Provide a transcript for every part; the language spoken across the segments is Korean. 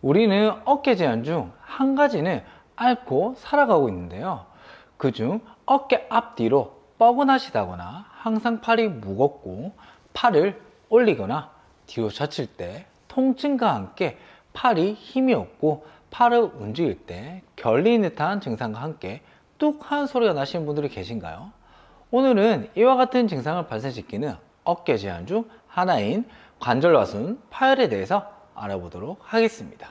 우리는 어깨 제한 중 한 가지는 앓고 살아가고 있는데요. 그중 어깨 앞뒤로 뻐근하시다거나 항상 팔이 무겁고 팔을 올리거나 뒤로 젖힐 때 통증과 함께 팔이 힘이 없고 팔을 움직일 때 결리는 듯한 증상과 함께 뚝 하는 소리가 나시는 분들이 계신가요? 오늘은 이와 같은 증상을 발생시키는 어깨 제한 중 하나인 관절과순 파열에 대해서 알아보도록 하겠습니다.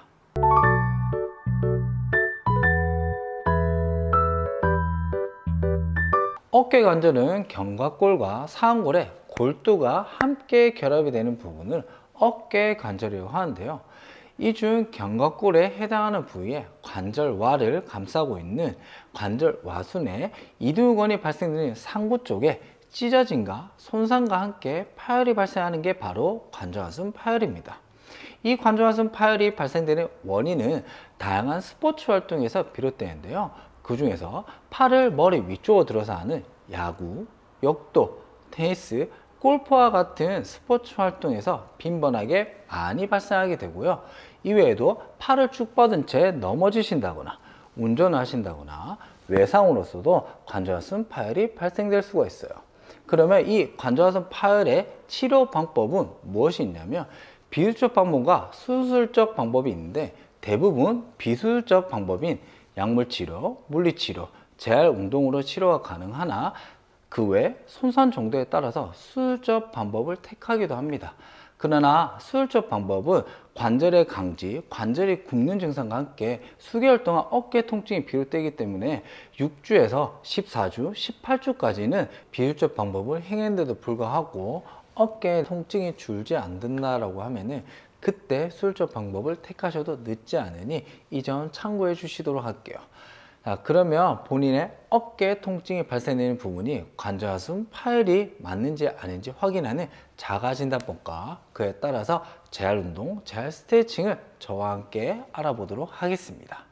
어깨 관절은 견갑골과 상완골의 골두가 함께 결합이 되는 부분을 어깨 관절이라고 하는데요. 이 중 견갑골에 해당하는 부위에 관절와를 감싸고 있는 관절와순에 이두근이 발생되는 상부 쪽에 찢어짐과 손상과 함께 파열이 발생하는 게 바로 관절와순 파열입니다. 이 관절와순 파열이 발생되는 원인은 다양한 스포츠 활동에서 비롯되는데요. 그 중에서 팔을 머리 위쪽으로 들어서 하는 야구, 역도, 테니스, 골프와 같은 스포츠 활동에서 빈번하게 많이 발생하게 되고요. 이외에도 팔을 쭉 뻗은 채 넘어지신다거나 운전을 하신다거나 외상으로서도 관절와순 파열이 발생될 수가 있어요. 그러면 이 관절와순 파열의 치료 방법은 무엇이 있냐면 비수술적 방법과 수술적 방법이 있는데 대부분 비수술적 방법인 약물치료, 물리치료, 재활운동으로 치료가 가능하나 그 외 손상 정도에 따라서 수술적 방법을 택하기도 합니다. 그러나 수술적 방법은 관절의 강지, 관절이 굽는 증상과 함께 수개월 동안 어깨 통증이 비롯되기 때문에 6주에서 14주, 18주까지는 비수술적 방법을 행했는데도 불구하고 어깨 통증이 줄지 않는다라고 하면은 그때 수술적 방법을 택하셔도 늦지 않으니 이 점 참고해 주시도록 할게요. 자, 그러면 본인의 어깨 통증이 발생되는 부분이 관절와순 파열이 맞는지 아닌지 확인하는 자가진단법과 그에 따라서 재활운동, 재활 스트레칭을 저와 함께 알아보도록 하겠습니다.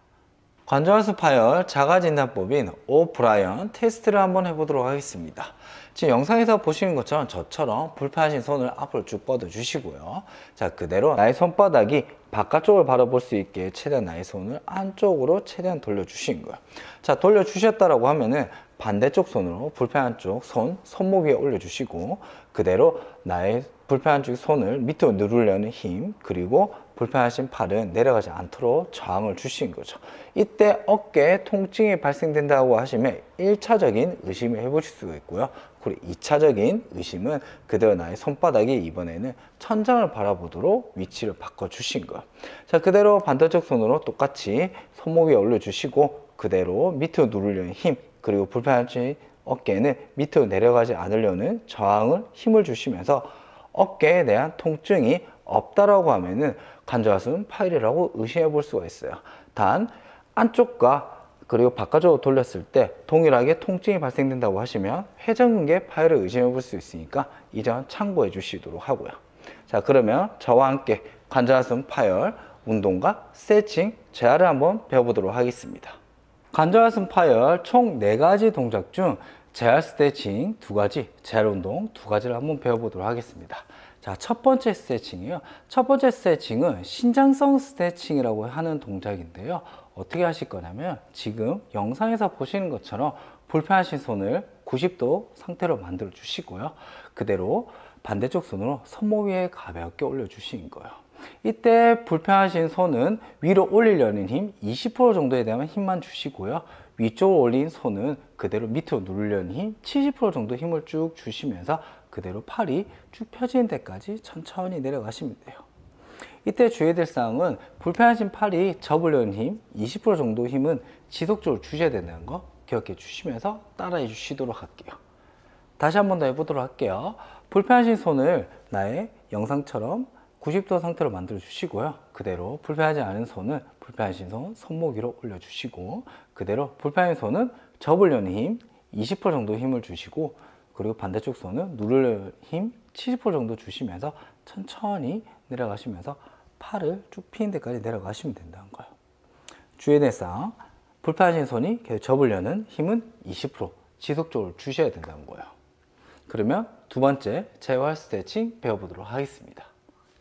관절와순 파열 자가진단법인 오브라이언 테스트를 한번 해보도록 하겠습니다. 지금 영상에서 보시는 것처럼 저처럼 불편하신 손을 앞으로 쭉 뻗어 주시고요. 자, 그대로 나의 손바닥이 바깥쪽을 바라볼 수 있게 최대한 나의 손을 안쪽으로 최대한 돌려 주신 거예요. 자, 돌려 주셨다라고 하면은 반대쪽 손으로 불편한 쪽 손목 위에 올려 주시고 그대로 나의 불편한 쪽 손을 밑으로 누르려는 힘, 그리고 불편하신 팔은 내려가지 않도록 저항을 주신 거죠. 이때 어깨에 통증이 발생된다고 하시면 1차적인 의심을 해보실 수가 있고요. 그리고 2차적인 의심은 그대로 나의 손바닥이 이번에는 천장을 바라보도록 위치를 바꿔주신 거예요. 자, 그대로 반대쪽 손으로 똑같이 손목 위에 올려주시고 그대로 밑으로 누르려는 힘, 그리고 불편하신 어깨에는 밑으로 내려가지 않으려는 저항을 힘을 주시면서 어깨에 대한 통증이 없다라고 하면은 관절와순 파열이라고 의심해 볼 수가 있어요. 단 안쪽과 그리고 바깥으로 돌렸을 때 동일하게 통증이 발생된다고 하시면 회전근개 파열을 의심해 볼 수 있으니까 이 점 참고해 주시도록 하고요. 자, 그러면 저와 함께 관절와순 파열 운동과 스트레칭 재활을 한번 배워보도록 하겠습니다. 관절와순 파열 총 4가지 동작 중 재활 스트레칭 2가지, 재활 운동 2가지를 한번 배워보도록 하겠습니다. 자, 첫 번째 스트레칭이요. 첫 번째 스트레칭은 신장성 스트레칭이라고 하는 동작인데요. 어떻게 하실 거냐면 지금 영상에서 보시는 것처럼 불편하신 손을 90도 상태로 만들어 주시고요. 그대로 반대쪽 손으로 손목 위에 가볍게 올려 주시는 거예요. 이때 불편하신 손은 위로 올리려는 힘 20% 정도에 대한 힘만 주시고요. 위쪽으로 올린 손은 그대로 밑으로 누르려는 힘 70% 정도 힘을 쭉 주시면서 그대로 팔이 쭉 펴지는 데까지 천천히 내려가시면 돼요. 이때 주의해야 될 사항은 불편하신 팔이 접으려는 힘 20% 정도 힘은 지속적으로 주셔야 된다는 거 기억해 주시면서 따라해 주시도록 할게요. 다시 한 번 더 해보도록 할게요. 불편하신 손을 나의 영상처럼 90도 상태로 만들어 주시고요. 그대로 불편하지 않은 손은 불편하신 손 손목 위로 올려 주시고 그대로 불편한 손은 접으려는 힘 20% 정도 힘을 주시고 그리고 반대쪽 손은 누르려는 힘 70% 정도 주시면서 천천히 내려가시면서 팔을 쭉 피는 데까지 내려가시면 된다는 거예요. 주의해야 될 사항, 불편하신 손이 계속 접으려는 힘은 20% 지속적으로 주셔야 된다는 거예요. 그러면 두 번째 재활 스트레칭 배워보도록 하겠습니다.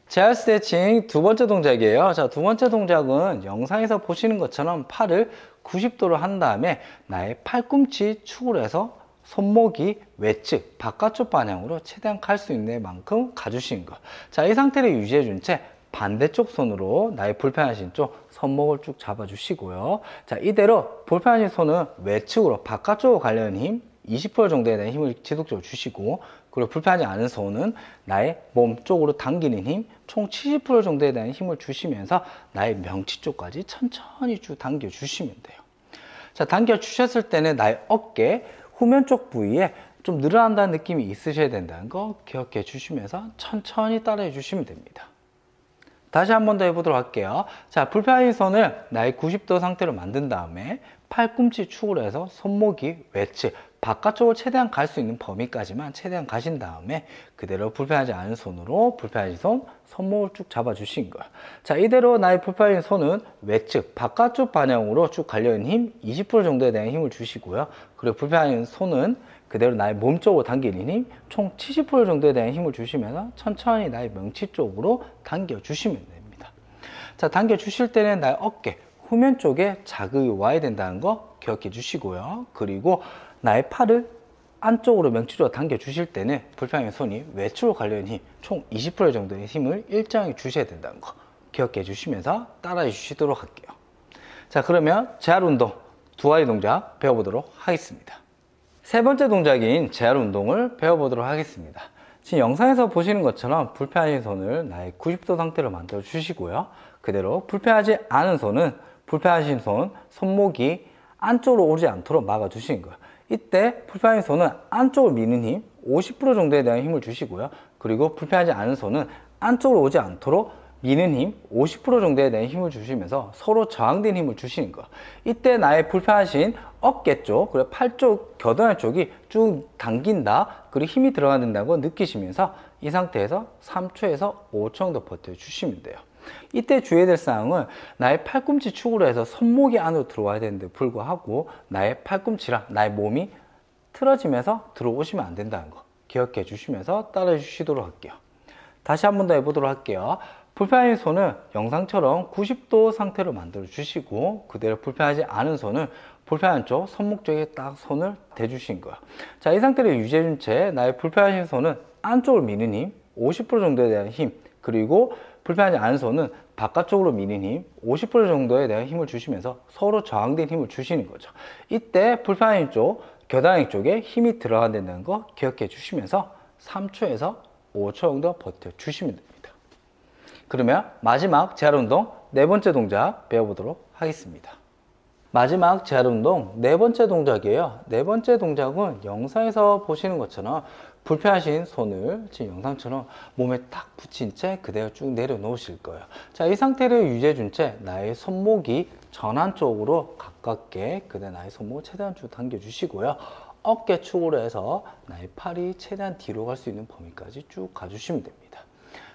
재활 스트레칭 두 번째 동작이에요. 자, 두 번째 동작은 영상에서 보시는 것처럼 팔을 90도로 한 다음에 나의 팔꿈치 축으로 해서 손목이 외측, 바깥쪽 방향으로 최대한 갈 수 있는 만큼 가주시는 거. 자, 이 상태를 유지해 준 채 반대쪽 손으로 나의 불편하신 쪽 손목을 쭉 잡아주시고요. 자, 이대로 불편하신 손은 외측으로 바깥쪽으로 가려는 힘 20% 정도에 대한 힘을 지속적으로 주시고, 그리고 불편하지 않은 손은 나의 몸 쪽으로 당기는 힘 총 70% 정도에 대한 힘을 주시면서 나의 명치 쪽까지 천천히 쭉 당겨 주시면 돼요. 자, 당겨 주셨을 때는 나의 어깨 후면 쪽 부위에 좀 늘어난다는 느낌이 있으셔야 된다는 거 기억해 주시면서 천천히 따라해 주시면 됩니다. 다시 한 번 더 해보도록 할게요. 자, 불편한 손을 나의 90도 상태로 만든 다음에 팔꿈치 축으로 해서 손목이 외측, 바깥쪽으로 최대한 갈 수 있는 범위까지만 최대한 가신 다음에 그대로 불편하지 않은 손으로 불편하신 손, 손목을 쭉 잡아주신 거예요. 자, 이대로 나의 불편하신 손은 외측, 바깥쪽 방향으로 쭉 가려는 힘 20% 정도에 대한 힘을 주시고요. 그리고 불편하신 손은 그대로 나의 몸 쪽으로 당기는 힘 총 70% 정도에 대한 힘을 주시면서 천천히 나의 명치 쪽으로 당겨 주시면 됩니다. 자, 당겨 주실 때는 나의 어깨 후면 쪽에 자극이 와야 된다는 거 기억해 주시고요. 그리고 나의 팔을 안쪽으로 명치 쪽으로 당겨 주실 때는 불편한 손이 외측으로 가려는 힘 총 20% 정도의 힘을 일정하게 주셔야 된다는 거 기억해 주시면서 따라해 주시도록 할게요. 자, 그러면 재활 운동 두 가지 동작 배워보도록 하겠습니다. 세 번째 동작인 재활 운동을 배워보도록 하겠습니다. 지금 영상에서 보시는 것처럼 불편하신 손을 나의 90도 상태로 만들어 주시고요. 그대로 불편하지 않은 손은 불편하신 손, 손목이 안쪽으로 오지 않도록 막아 주시는 거예요. 이때 불편하신 손은 안쪽으로 미는 힘 50% 정도에 대한 힘을 주시고요. 그리고 불편하지 않은 손은 안쪽으로 오지 않도록 미는 힘 50% 정도에 대한 힘을 주시면서 서로 저항된 힘을 주시는 거예요. 이때 나의 불편하신 어깨 쪽, 그리고 팔 쪽, 겨드랑이 쪽이 쭉 당긴다, 그리고 힘이 들어간다고 느끼시면서 이 상태에서 3초에서 5초 정도 버텨주시면 돼요. 이때 주의해야 될 사항은 나의 팔꿈치 축으로 해서 손목이 안으로 들어와야 되는데 불구하고 나의 팔꿈치랑 나의 몸이 틀어지면서 들어오시면 안 된다는 거 기억해 주시면서 따라해 주시도록 할게요. 다시 한 번 더 해보도록 할게요. 불편한 손은 영상처럼 90도 상태로 만들어 주시고, 그대로 불편하지 않은 손은 불편한 쪽 손목 쪽에 딱 손을 대주신 거예요. 자, 이 상태를 유지해 준 채 나의 불편하신 손은 안쪽으로 미는 힘 50% 정도에 대한 힘, 그리고 불편하지 않은 손은 바깥쪽으로 미는 힘 50% 정도에 대한 힘을 주시면서 서로 저항된 힘을 주시는 거죠. 이때 불편한 쪽, 겨드랑이 쪽에 힘이 들어간다는 거 기억해 주시면서 3초에서 5초 정도 버텨 주시면 됩니다. 그러면 마지막 재활 운동 네 번째 동작 배워보도록 하겠습니다. 마지막 재활 운동 네 번째 동작이에요. 네 번째 동작은 영상에서 보시는 것처럼 불편하신 손을 지금 영상처럼 몸에 딱 붙인 채 그대로 쭉 내려놓으실 거예요. 자, 이 상태를 유지해 준 채 나의 손목이 전환 쪽으로 가깝게 그대로 나의 손목을 최대한 쭉 당겨 주시고요. 어깨 축으로 해서 나의 팔이 최대한 뒤로 갈 수 있는 범위까지 쭉 가주시면 됩니다.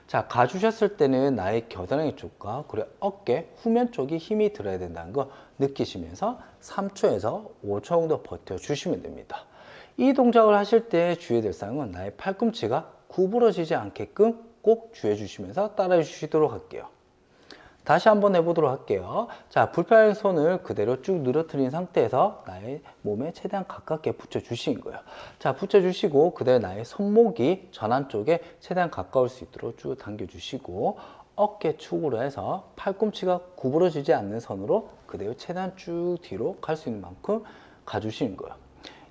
자, 가주셨을 때는 나의 겨드랑이 쪽과 그리고 어깨 후면 쪽이 힘이 들어야 된다는 거 느끼시면서 3초에서 5초 정도 버텨주시면 됩니다. 이 동작을 하실 때 주의해야 될 사항은 나의 팔꿈치가 구부러지지 않게끔 꼭 주의해 주시면서 따라해 주시도록 할게요. 다시 한번 해보도록 할게요. 자, 불편한 손을 그대로 쭉 늘어뜨린 상태에서 나의 몸에 최대한 가깝게 붙여주신 거예요. 자, 붙여주시고 그대로 나의 손목이 전환 쪽에 최대한 가까울 수 있도록 쭉 당겨주시고 어깨 축으로 해서 팔꿈치가 구부러지지 않는 선으로 그대로 최대한 쭉 뒤로 갈 수 있는 만큼 가주시는 거예요.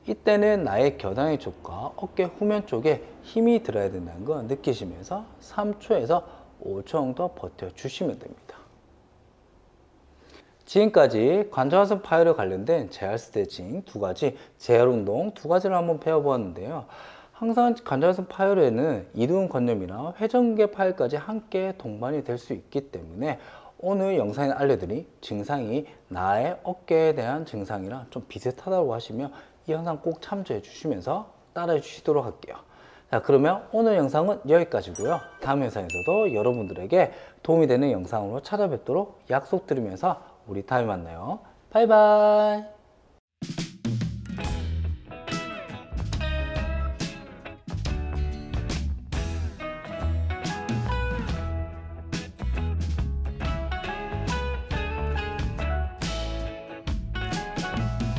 이때는 나의 겨드랑이 쪽과 어깨 후면 쪽에 힘이 들어야 된다는 거 느끼시면서 3초에서 5초 정도 버텨주시면 됩니다. 지금까지 관절하선 파열에 관련된 재활 스트레칭 두 가지, 재활 운동 두 가지를 한번 배워보았는데요. 항상 관절하선 파열에는 이두근 건염이나 회전근개 파열까지 함께 동반이 될 수 있기 때문에 오늘 영상에 알려드린 증상이 나의 어깨에 대한 증상이랑 좀 비슷하다고 하시면 이 영상 꼭 참조해 주시면서 따라해 주시도록 할게요. 자, 그러면 오늘 영상은 여기까지고요. 다음 영상에서도 여러분들에게 도움이 되는 영상으로 찾아뵙도록 약속드리면서 우리 다음에 만나요. 바이바이.